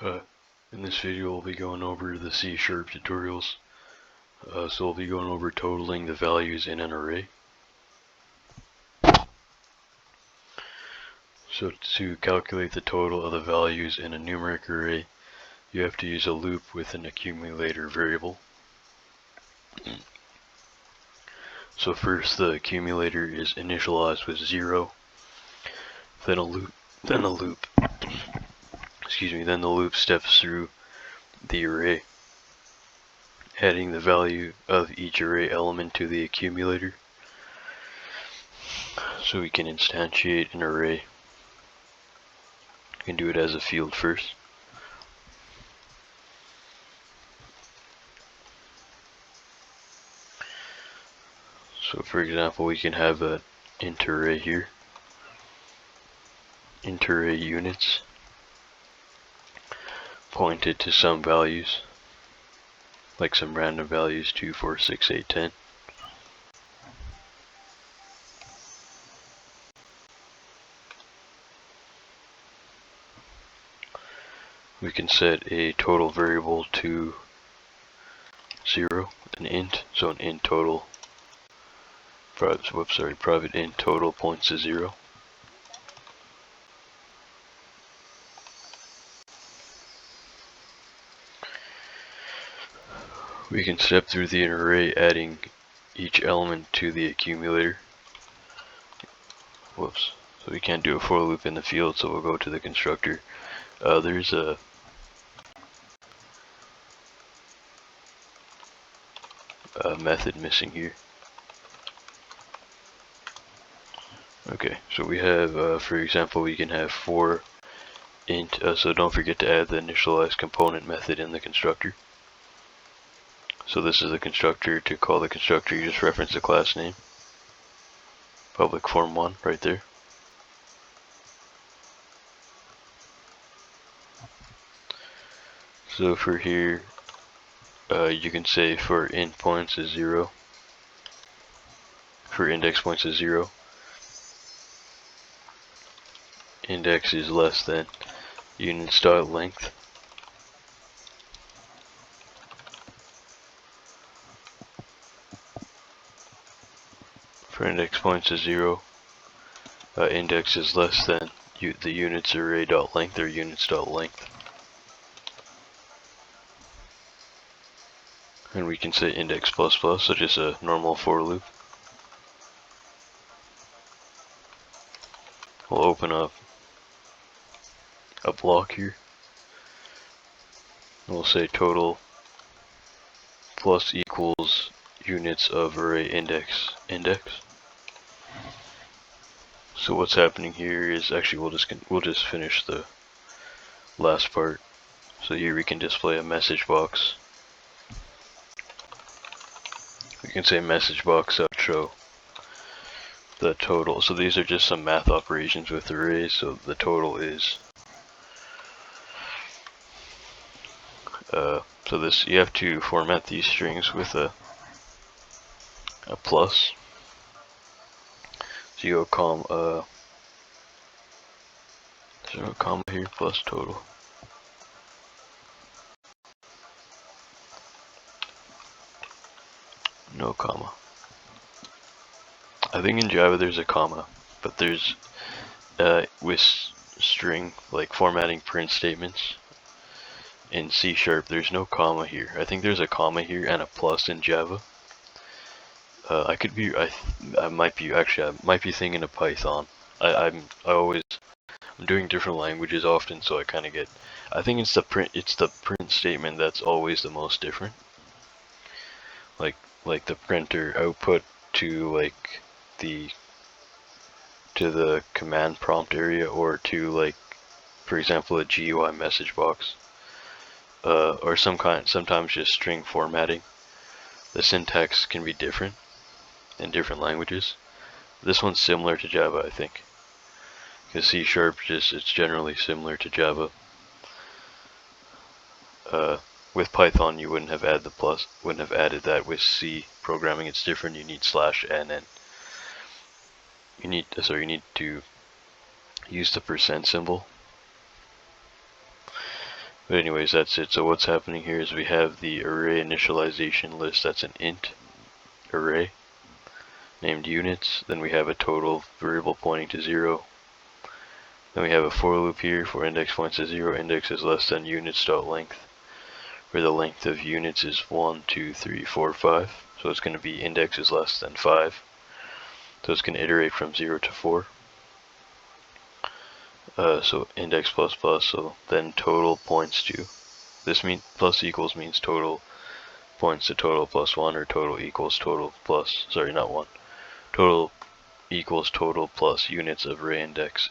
In this video we'll be going over the C# tutorials. So we'll be going over totaling the values in an array. So to calculate the total of the values in a numeric array, you have to use a loop with an accumulator variable. So first the accumulator is initialized with 0, then the loop steps through the array, adding the value of each array element to the accumulator. So we can instantiate an array. We can do it as a field first. So for example, we can have an int array here, int array units, pointed to some values, like some random values, 2, 4, 6, 8, 10. We can set a total variable to 0, an int, so an int total, private int total points to 0. We can step through the array, adding each element to the accumulator. So we can't do a for loop in the field, so we'll go to the constructor. There's a method missing here. Okay, so we have, for example, we can have for int, so don't forget to add the initialize component method in the constructor. So this is the constructor. To call the constructor, you just reference the class name, public Form1 right there. So for here, you can say for int points is 0, for index points is 0, index is less than units.length, for index points is 0, index is less than the units array.length or units.length. And we can say index plus plus, so just a normal for loop. We'll open up a block here. We'll say total plus equals units of array index. So what's happening here is, actually we'll just finish the last part. So here we can display a message box. We can say message box show the total. So these are just some math operations with arrays. So the total is so this, you have to format these strings with a plus. So you go there's no comma here, plus total. No comma. I think in Java there's a comma, but there's with string, like formatting print statements, in C# there's no comma here. I think there's a comma here and a plus in Java. I might be thinking of Python. I'm doing different languages often, so I kind of get. I think it's the print statement that's always the most different. Like the printer output to the command prompt area, or to, like, for example, a GUI message box, or sometimes just string formatting. The syntax can be different in different languages. This one's similar to Java, I think, because C# it's generally similar to Java. With Python, you wouldn't have added the plus, wouldn't have added that. With C programming, it's different. You need /n. You need to use the % symbol. But anyways, that's it. So what's happening here is we have the array initialization list. That's an int array named units. Then we have a total variable pointing to 0. Then we have a for loop here for index points to 0. Index is less than units.length, where the length of units is 1, 2, 3, 4, 5. So it's going to be index is less than 5. So it's going to iterate from 0 to 4. So index plus plus, so then total points to, this means plus equals means total points to total plus 1, or total equals total plus, sorry, not 1. Total equals total plus units of array index.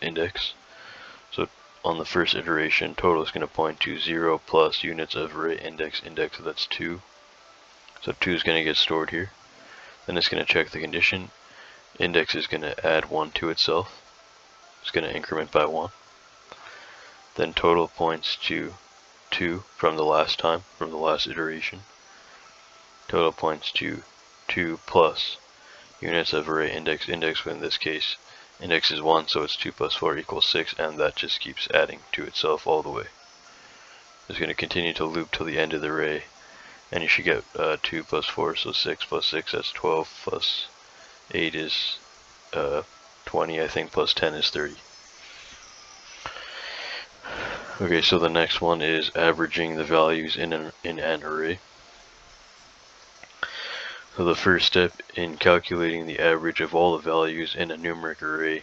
So on the first iteration, total is going to point to 0 plus units of array index, so that's 2. So 2 is going to get stored here. Then it's going to check the condition. Index is going to add 1 to itself. It's going to increment by 1. Then total points to 2 from the last iteration. Total points to 2 plus units of array index, but in this case, index is 1, so it's 2 plus 4 equals 6, and that just keeps adding to itself all the way. It's going to continue to loop till the end of the array, and you should get 2 plus 4, so 6 plus 6, that's 12, plus 8 is 20, I think, plus 10 is 30. Okay, so the next one is averaging the values in an array. So the first step in calculating the average of all the values in a numeric array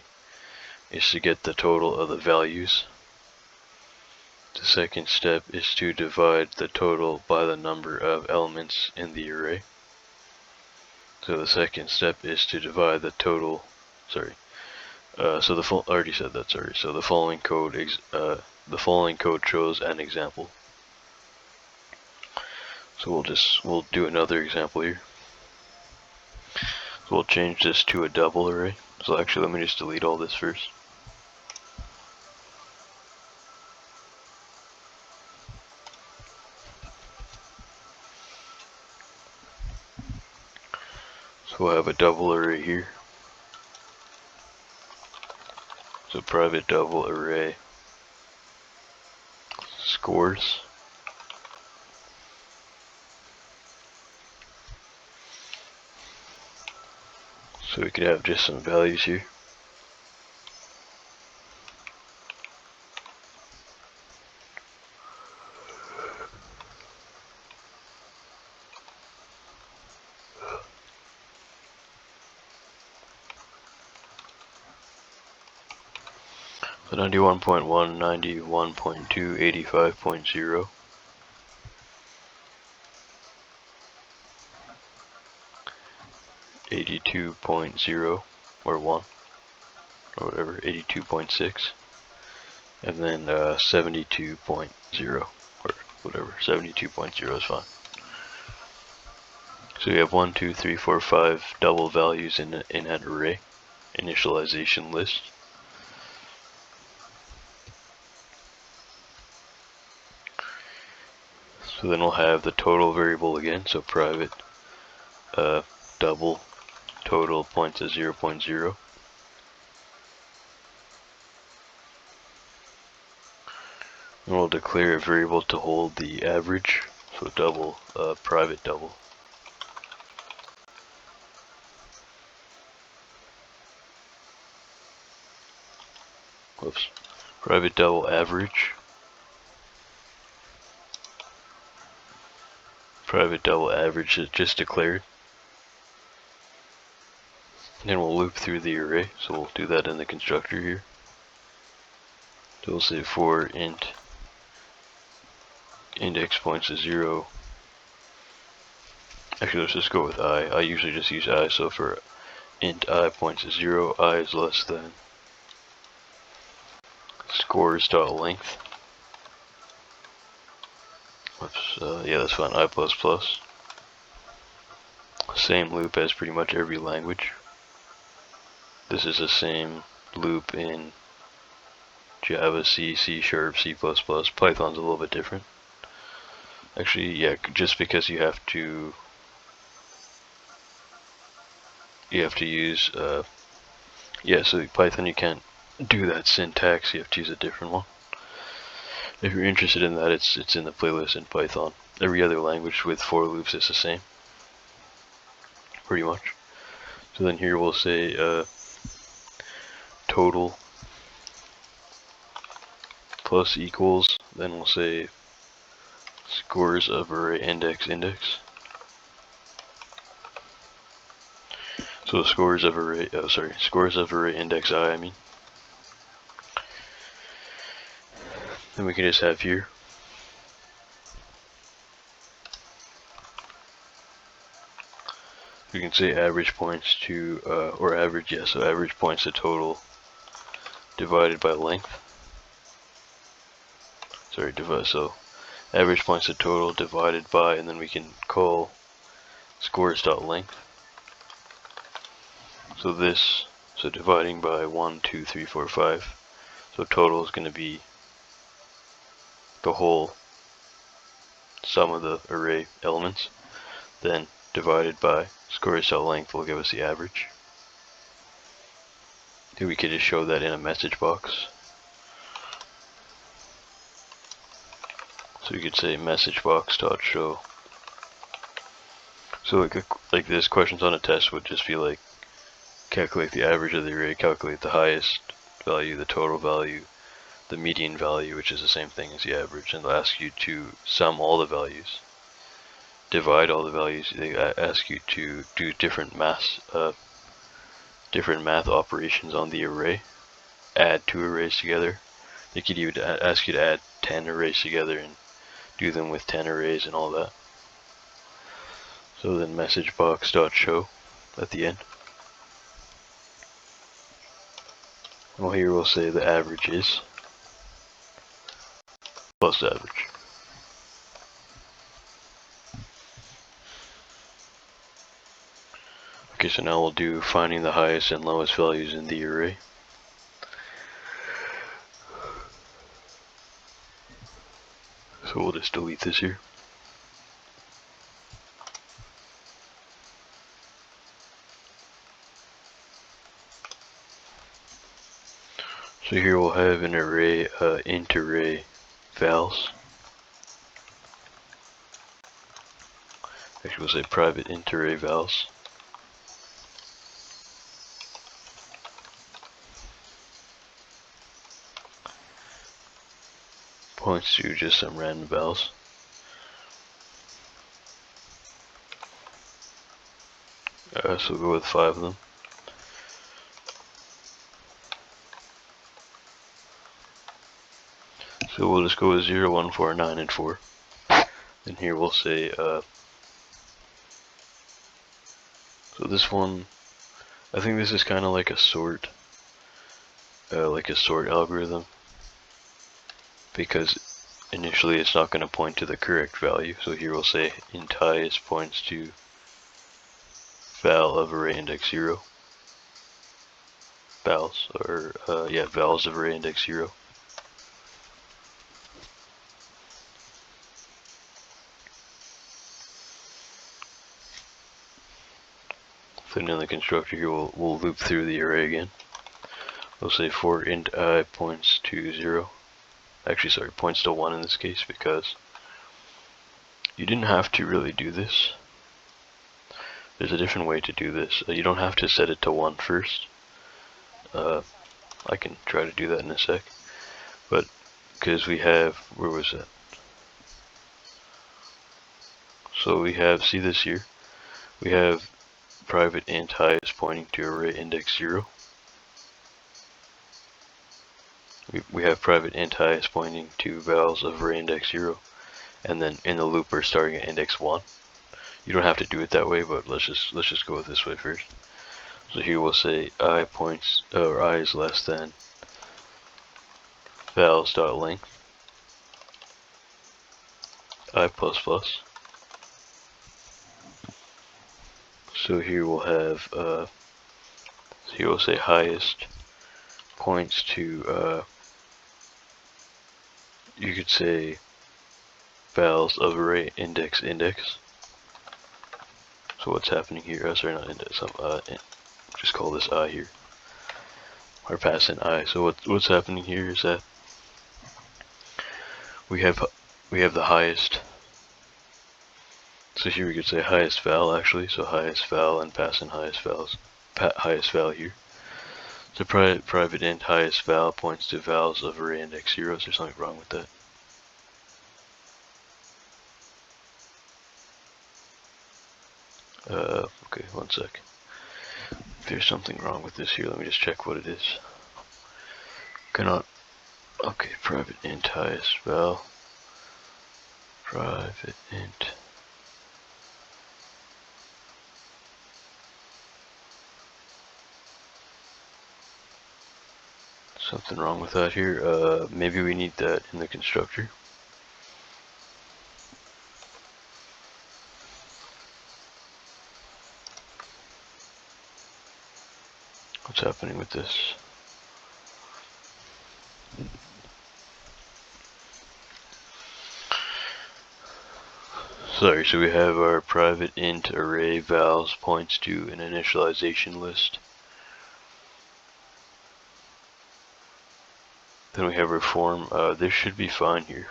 is to get the total of the values. The second step is to divide the total by the number of elements in the array. So the second step is to divide the total, sorry, so the already said that, sorry. So the following code shows an example. So we'll do another example here. So we'll change this to a double array. So actually, let me just delete all this first. So we'll have a double array here. So private double array scores. So we could have just some values here. So 91.1, 91.2, 85.0. 82.0 or 1 or whatever, 82.6, and then 72.0 or whatever, 72.0 is fine. So we have 1, 2, 3, 4, 5 double values in an array initialization list. So then we'll have the total variable again, so private double total points to 0.0. And we'll declare a variable to hold the average, so double, private double. Whoops. Private double average. Private double average is just declared. Then we'll loop through the array, so we'll do that in the constructor here. So we'll say for int index points to 0. Actually, let's just go with I. I usually just use I, so for int I points to 0, I is less than scores.length. Whoops, yeah, that's fine, I++. Same loop as pretty much every language. This is the same loop in Java, C, C#, C++. Python's a little bit different. Actually, yeah, just because you have to use, yeah, so Python you can't do that syntax, you have to use a different one. If you're interested in that, it's in the playlist in Python. Every other language with for loops is the same, pretty much. So then here we'll say total plus equals, then we'll say scores of array index. So scores of array index I mean. Then we can just have here we can say average points to so average points to total divided by length. So average points to total divided by, and then we can call scores.length. So dividing by 1, 2, 3, 4, 5. So total is going to be the whole sum of the array elements. Then divided by scores.length will give us the average. And we could just show that in a message box. So we could say message box.show. So like this, questions on a test would just be like, calculate the average of the array, calculate the highest value, the total value, the median value, which is the same thing as the average, and they'll ask you to sum all the values, divide all the values. They ask you to do different math operations on the array, add two arrays together. They could even ask you to add 10 arrays together and do them with 10 arrays and all that. So then message box.show at the end. Well, here we'll say the average is plus average. Okay, so now we'll do finding the highest and lowest values in the array. So we'll just delete this here. So here we'll have an array, int array vals. Actually, we'll say private int array vals. Points to just some random vals. So we'll go with 5 of them. So we'll just go with 0, 1, 4, 9, and 4. And here we'll say, so this one, I think this is kind of like a sort algorithm, because initially it's not going to point to the correct value. So here we'll say int highest points to val of array index 0. Vals, or vals of array index 0. Then in the constructor here we'll loop through the array again. We'll say for int I points to 0. Actually, sorry, points to 1 in this case, because you didn't have to really do this. There's a different way to do this. You don't have to set it to 1 first. I can try to do that in a sec. But because we have, where was that? So we have, see this here? We have private int highest pointing to array index 0. We have private int highest pointing to vals of array index 0. And then in the loop we're starting at index 1. You don't have to do it that way, but let's just go with this way first. So here we'll say I points, or I is less than vals.length I++. So here we'll have, so here we'll say highest points to, you could say vals of array index. So what's happening here? Oh, sorry, not index. Just call this I here, or pass in I. So what's happening here is that we have the highest. So here we could say highest val actually. So highest val and pass in highest val here. So private int highest val points to vals of array index 0. Is there something wrong with that? Okay, one sec. If there's something wrong with this here, let me just check what it is. Cannot. Okay, private int highest val. Private int. Something wrong with that here. Maybe we need that in the constructor. What's happening with this? Sorry, so we have our private int array vals points to an initialization list. Then we have our form. This should be fine here.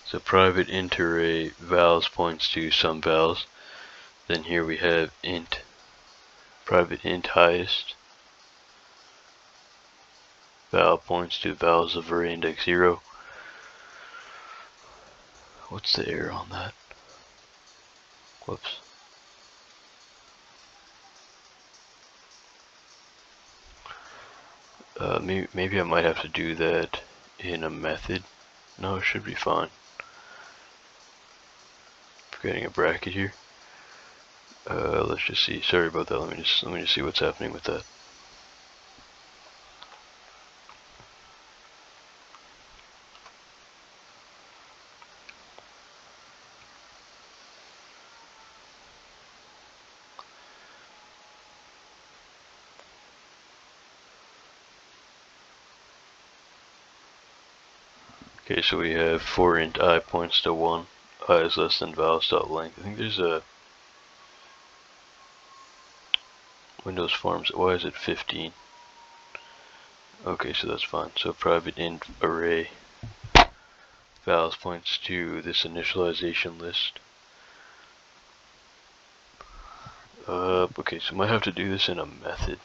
So private int array vals points to some vals. Then here we have int private int highest val points to vals of array index 0. What's the error on that? Whoops. Maybe I might have to do that in a method. No, it should be fine. Forgetting a bracket here. Let's just see. Sorry about that. Let me just see what's happening with that. Okay, so we have for int I points to 1, I is less than vals.length. I think there's a Windows Forms. Why is it 15? Okay, so that's fine. So private int array vals points to this initialization list. Okay, so I might have to do this in a method.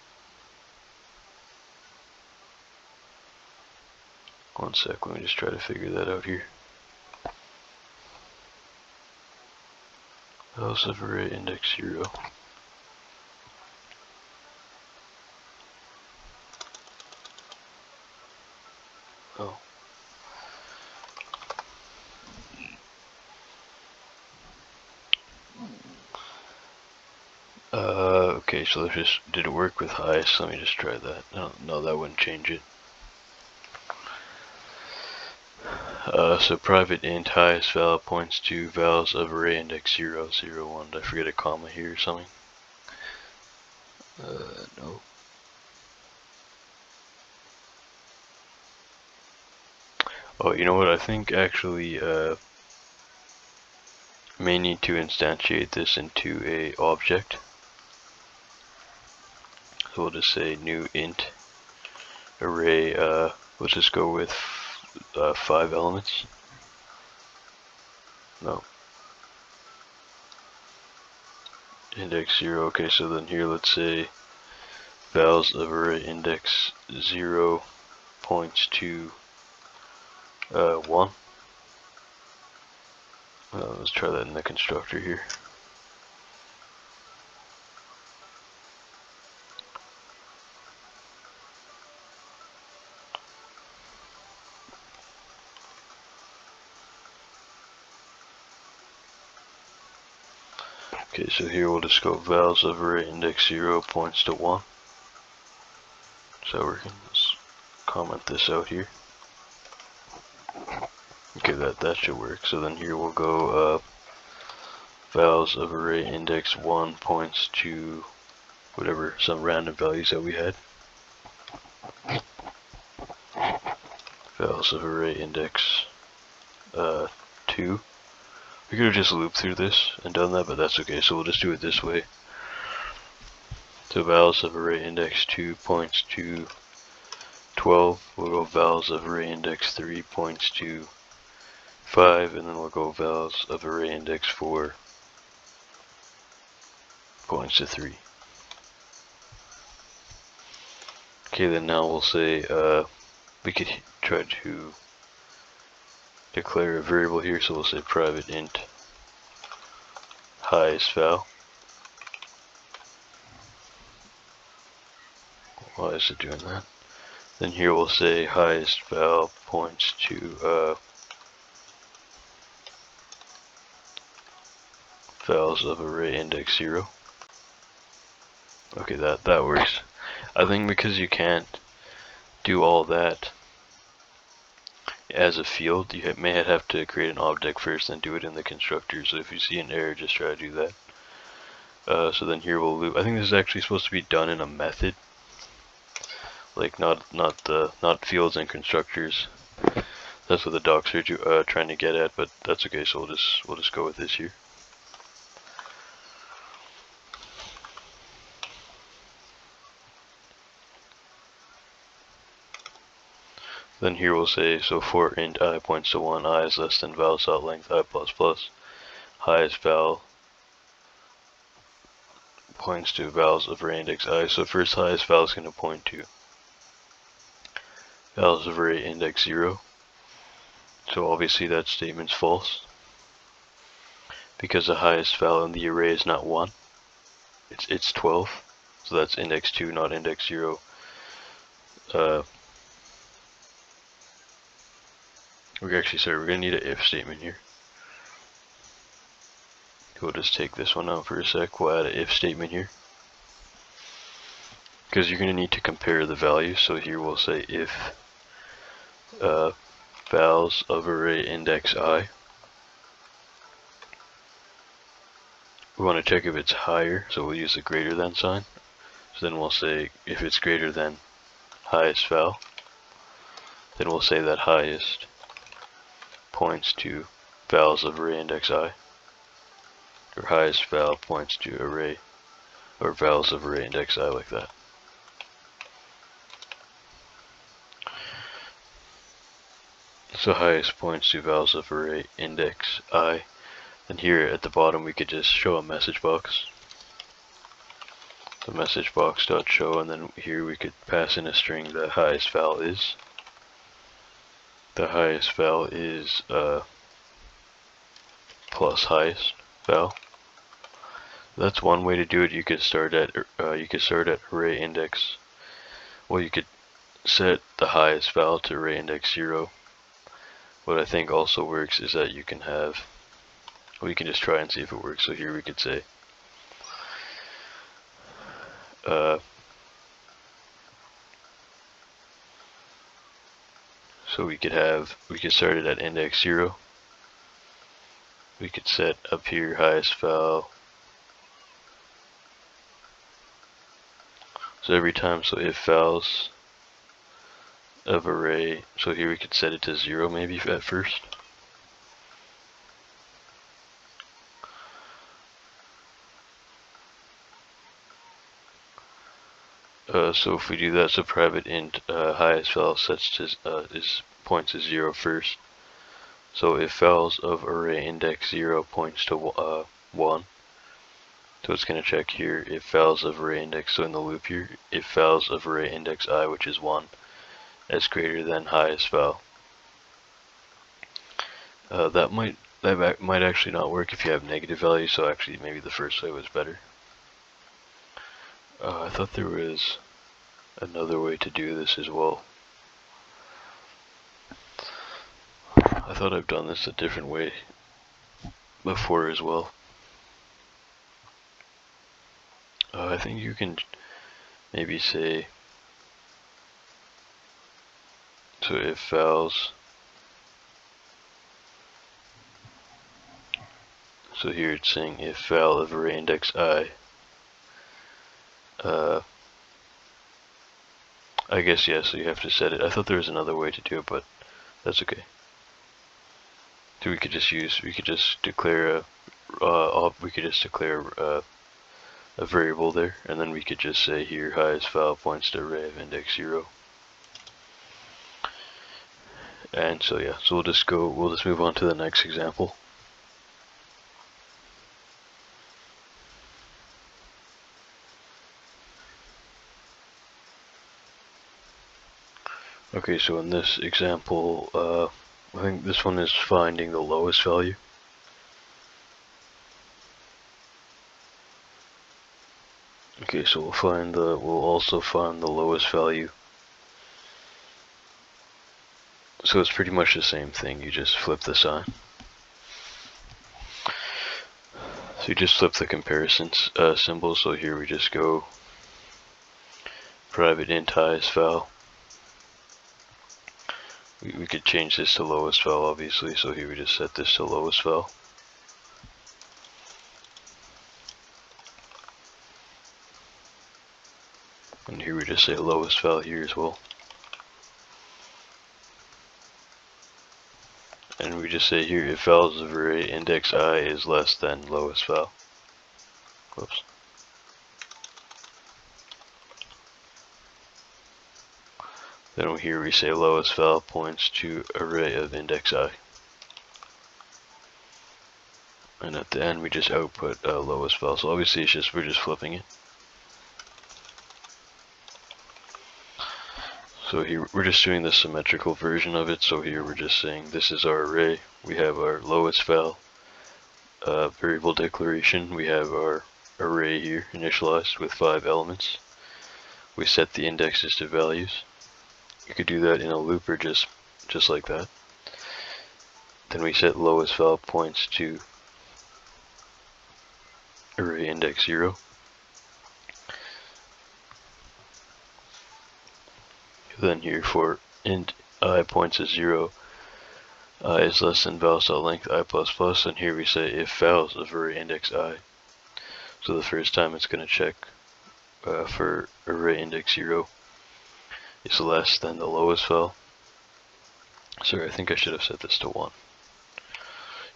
One sec, let me just try to figure that out here. Vals of array index 0. Oh. Okay, so did it work with highest? Let me just try that. No, that wouldn't change it. So private int highest val points to vals of array index 0, 0, 1. Did I forget a comma here or something? No. Oh, you know what? I think actually may need to instantiate this into a object. So we'll just say new int array. Let's just go with 5 elements. No. Index 0. Okay, so then here let's say vals of array index 0 points to 1. Let's try that in the constructor here. Okay, so here we'll just go vals of array index 0 points to 1. So we're gonna just comment this out here. Okay, that should work. So then here we'll go vals of array index 1 points to whatever, some random values that we had. Vals of array index 2. We could have just looped through this and done that, but that's okay, so we'll just do it this way. So vals of array index 2 points to 12, we'll go vals of array index 3 points to 5, and then we'll go vals of array index 4 points to 3. Okay, then now we'll say, we could try to declare a variable here, so we'll say private int highest val. Why is it doing that? Then here we'll say highest val points to vals of array index 0. Okay, that works. I think because you can't do all that as a field, you may have to create an object first and do it in the constructor. So if you see an error, just try to do that. So then here we'll loop. I think this is actually supposed to be done in a method, like not fields and constructors. That's what the docs are trying to get at, but that's okay. So we'll just go with this here. Then here we'll say, so for int I points to 1, I is less than val.length I plus, highest val points to vals of array index I. So first highest val is going to point to vals of array index 0. So obviously that statement's false, because the highest val in the array is not 1, it's 12. So that's index 2, not index 0. We're going to need an if statement here. We'll just take this one out for a sec. We'll add an if statement here, because you're going to need to compare the values. So here we'll say if vals of array index I. We want to check if it's higher, so we'll use the greater than sign. So then we'll say if it's greater than highest val, then we'll say that highest points to vals of array index I, or highest val points to array, or vals of array index I, like that. So highest points to vals of array index I. And here at the bottom we could just show a message box. The message box dot show, and then here we could pass in a string that highest val is. The highest val is plus highest val. That's one way to do it. You could start at array index. Well, you could set the highest val to array index 0. What I think also works is that you can have, we can just try and see if it works. So here we could say so we could start it at index 0. We could set up here highest val. So every time, so if vals of array, so here we could set it to 0 maybe at first. So if we do that, so private int highest val sets to points to 0 first. So if vals of array index 0 points to 1, so it's going to check here if vals of array index, so in the loop here, if vals of array index I, which is 1, is greater than highest val. That might actually not work if you have negative values, so actually maybe the first way was better. I thought there was another way to do this as well. I thought I've done this a different way before as well. I think you can maybe say, so if vals, so here it's saying if val of array index I, I guess yeah, so you have to set it. I thought there was another way to do it, but that's okay. So we could just declare a variable there, and then we could just say here highest file points to array of index 0. And so yeah, so we'll just move on to the next example. Okay, so in this example, I think this one is finding the lowest value. Okay, so we'll also find the lowest value. So it's pretty much the same thing, you just flip the sign. So you just flip the comparison symbol, so here we just go private int highest val. We could change this to lowest val obviously, so here we just set this to lowest val. And here we just say lowest val here as well. And we just say here if vals of array index I is less than lowest val. Whoops. Then here we say lowest val points to array of index I. And at the end we just output lowest val. So obviously we're just flipping it. So here we're just doing the symmetrical version of it. So here we're just saying this is our array. We have our lowest val variable declaration. We have our array here initialized with 5 elements. We set the indexes to values. You could do that in a loop or just like that. Then we set lowest val points to array index 0. Then here for int I points to 0, I is less than vals.length I++, and here we say if vals of array index I. So the first time it's going to check for array index 0 is less than the lowest val. Sorry, I think I should have set this to 1.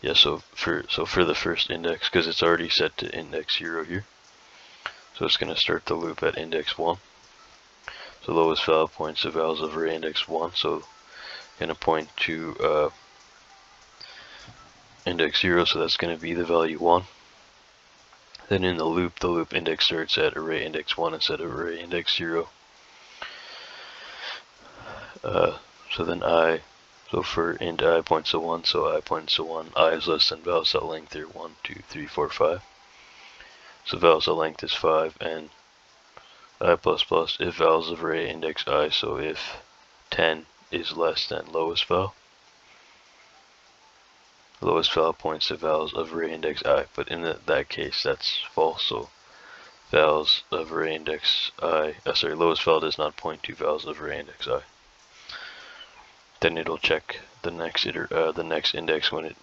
Yeah, so for the first index, because it's already set to index 0 here, so it's going to start the loop at index 1. So lowest val points to vals of array index 1, so going to point to index 0, so that's going to be the value 1. Then in the loop index starts at array index 1 instead of array index 0. So then so for int I points to 1, so I points to 1, I is less than vals.length here, 1, 2, 3, 4, 5. So vals.length is 5, and I++ if vals of array index I, so if 10 is less than lowest val. Lowest val points to vals of array index I, but in that case that's false, so vals of array index I, lowest val does not point to vals of array index I. Then it'll check the next index when it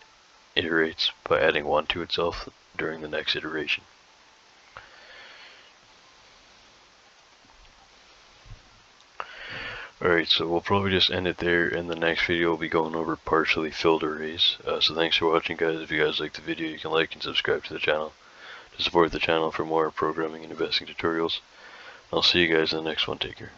iterates by adding 1 to itself during the next iteration. Alright, so we'll probably just end it there. In the next video we'll be going over partially filled arrays. So thanks for watching guys. If you guys liked the video, you can like and subscribe to the channel to support the channel for more programming and investing tutorials. I'll see you guys in the next one. Take care.